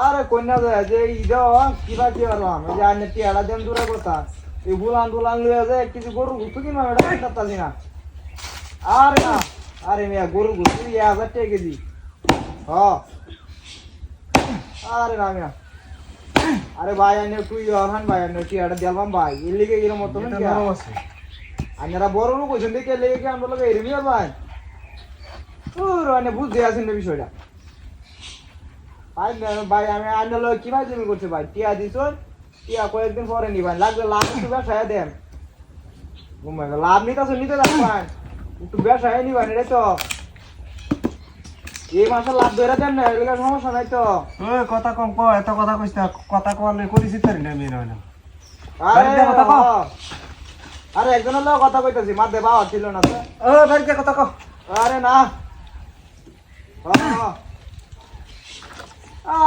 আরে কন্যা যায় যে ইদা কিবা কি আরাম এই যে আনে টিয়াড়া দেন দূরে কথা এই বুলান দুলান লইয়া যায় কিছু গরু গুছু কি মারা এটা তালি না আরে না আরে মিয়া গরু গুছু 1000 টাকা কেজি হ্যাঁ আরে না মিয়া আরে ভাই আনে তুই অরহান ভাই আনে টিয়াড়া দিলাম ভাই এর লিগে এরকম মত না কি আছে আনারা বড় লোক কইছেন দেখে লেগে কি আমরা লগে এরমি আর ভাই ওর আনে বুঝতে আছেন না বিষয়টা ভাই আমি আন্ডার লোক কি ভাই জমি করছে ভাই টিয়া দিছন টিয়া কয়েকদিন পরে নিবেন লাগবে লাভ একটু ব্যবসায় দেন ঘুমাই লাভ নিতে লাগবেন একটু ব্যবসায় নিবেন এটা তো এই মাসে লাভ ধরে দেন না এগুলো সমস্যা নাই তো ওই কথা কম কো এত কথা কইছ না কথা কলে করিস তারি না মেয়ে না আরে একজনের লোক কথা কইতাছি মাঝে বাবা ছিল না ও ভাই কথা কো আরে না